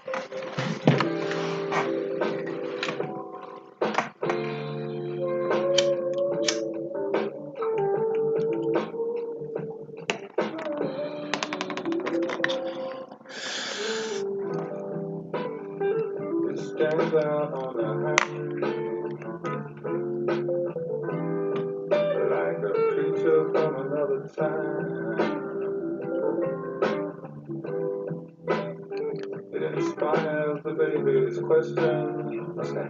It stands out on the highway like a creature from another time. It inspires the baby's questions like a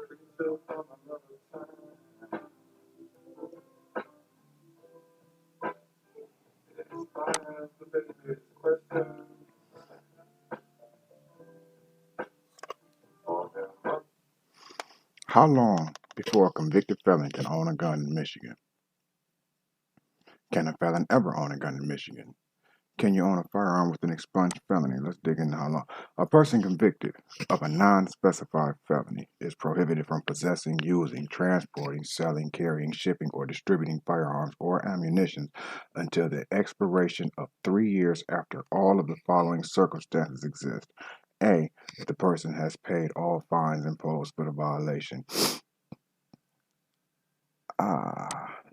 creature from another time. It inspires the baby's questions for their mother. How long before a convicted felon can own a gun in Michigan? Can a felon ever own a gun in Michigan? Can you own a firearm with an expunged felony? Let's dig into how long. A person convicted of a non-specified felony is prohibited from possessing, using, transporting, selling, carrying, shipping, or distributing firearms or ammunition until the expiration of 3 years after all of the following circumstances exist. A, if the person has paid all fines imposed for the violation.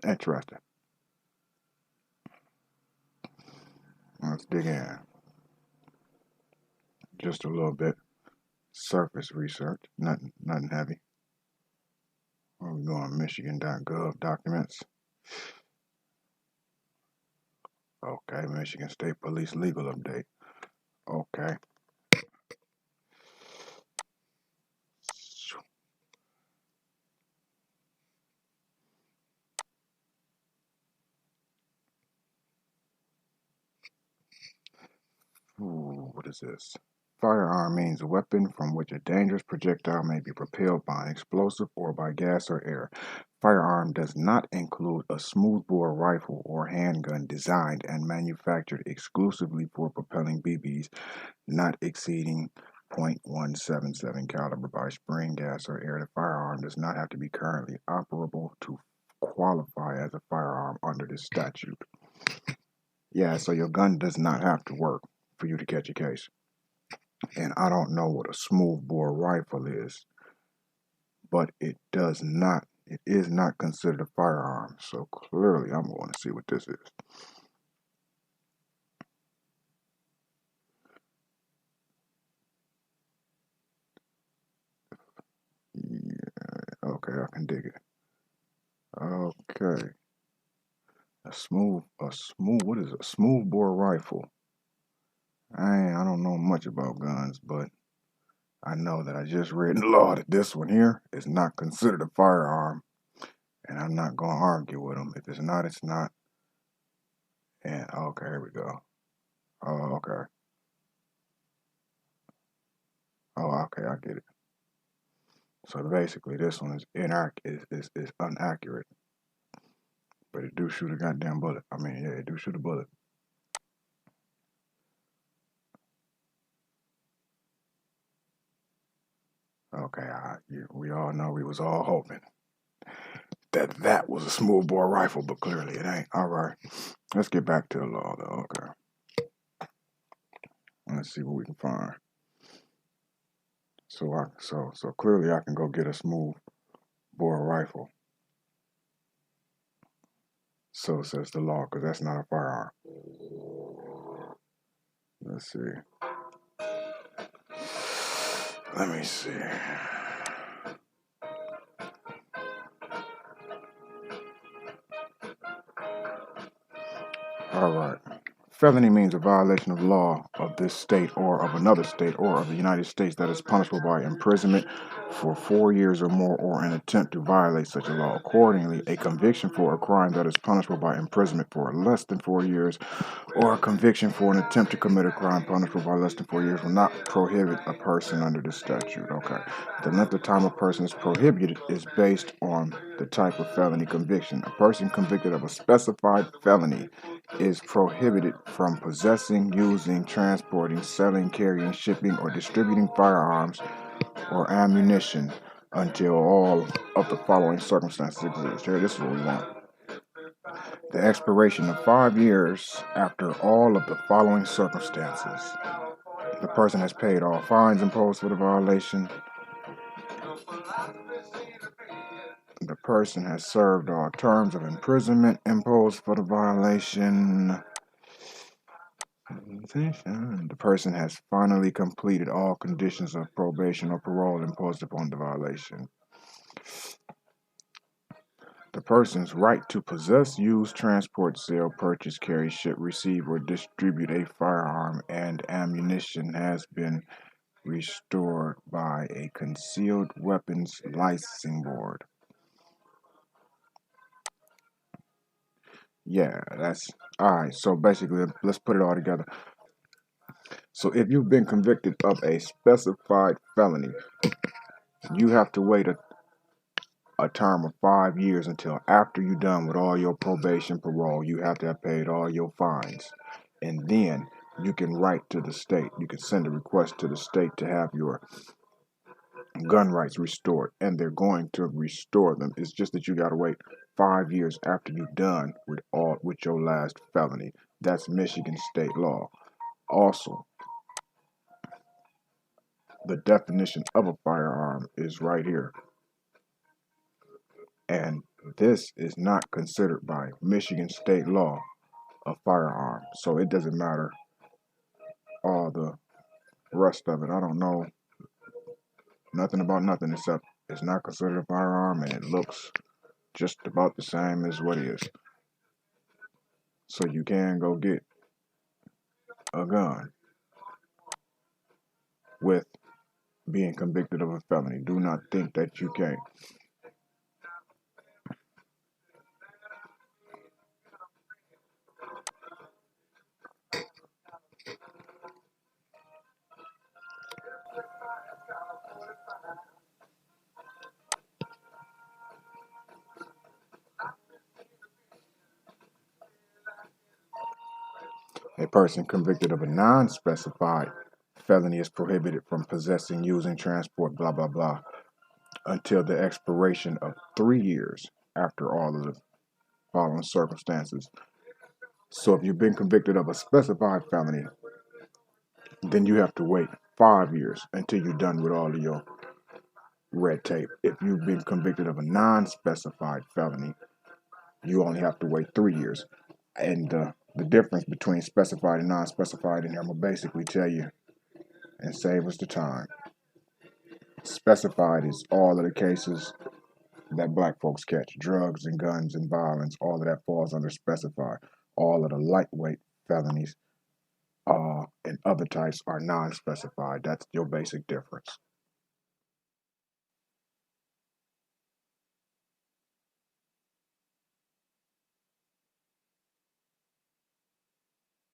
Interesting. Let's dig in. Just a little bit. Surface research, nothing heavy. We're going Michigan.gov documents. Okay, Michigan State Police legal update. Okay. Ooh, what is this? Firearm means a weapon from which a dangerous projectile may be propelled by an explosive or by gas or air. Firearm does not include a smoothbore rifle or handgun designed and manufactured exclusively for propelling BBs not exceeding .177 caliber by spring, gas, or air. The firearm does not have to be currently operable to qualify as a firearm under this statute. Yeah, so your gun does not have to work for you to catch a case. And I don't know what a smoothbore rifle is, but it is not considered a firearm. So clearly I'm going to see what this is. Yeah, okay, I can dig it. Okay. What is a smoothbore rifle? I don't know much about guns, but I know that I just read in the law that this one here is not considered a firearm, and I'm not going to argue with them. If it's not, it's not. And okay, here we go. Oh, okay. Oh, okay, I get it. So basically, this one is is inaccurate, but it do shoot a goddamn bullet. I mean, yeah, it do shoot a bullet. Okay, we all know we was all hoping that was a smoothbore rifle, but clearly it ain't. All right, let's get back to the law, though. Okay, let's see what we can find. So clearly I can go get a smooth bore rifle. So says the law, because that's not a firearm. Let's see. Let me see. All right. Felony means a violation of law of this state or of another state or of the United States that is punishable by imprisonment for 4 years or more or an attempt to violate such a law. Accordingly, a conviction for a crime that is punishable by imprisonment for less than 4 years or a conviction for an attempt to commit a crime punishable by less than 4 years will not prohibit a person under this statute. Okay. The length of time a person is prohibited is based on the type of felony conviction. A person convicted of a specified felony is prohibited from possessing, using, transporting, selling, carrying, shipping, or distributing firearms or ammunition until all of the following circumstances exist. Here, this is what we want. The expiration of 5 years after all of the following circumstances. The person has paid all fines imposed for the violation. The person has served all terms of imprisonment imposed for the violation. The person has finally completed all conditions of probation or parole imposed upon the violation. The person's right to possess, use, transport, sell, purchase, carry, ship, receive, or distribute a firearm and ammunition has been restored by a concealed weapons licensing board. Yeah, that's all right. So basically, let's put it all together. So if you've been convicted of a specified felony, you have to wait a term of 5 years until after you're done with all your probation, parole. You have to have paid all your fines. And then you can write to the state. You can send a request to the state to have your gun rights restored. And they're going to restore them. It's just that you got to wait 5 years after you're done with your last felony. That's Michigan state law. Also, the definition of a firearm is right here. And this is not considered by Michigan state law a firearm. So it doesn't matter all the rest of it. I don't know nothing about nothing except it's not considered a firearm and it looks just about the same as what is. So you can go get a gun with being convicted of a felony. Do not think that you can't. A person convicted of a non-specified felony is prohibited from possessing, using, transport, blah, blah, blah, until the expiration of 3 years after all of the following circumstances. So if you've been convicted of a specified felony, then you have to wait 5 years until you're done with all of your red tape. If you've been convicted of a non-specified felony, you only have to wait 3 years. And the difference between specified and non-specified in here, I'm going to basically tell you and save us the time. Specified is all of the cases that black folks catch, drugs and guns and violence, all of that falls under specified. All of the lightweight felonies and other types are non-specified. That's your basic difference.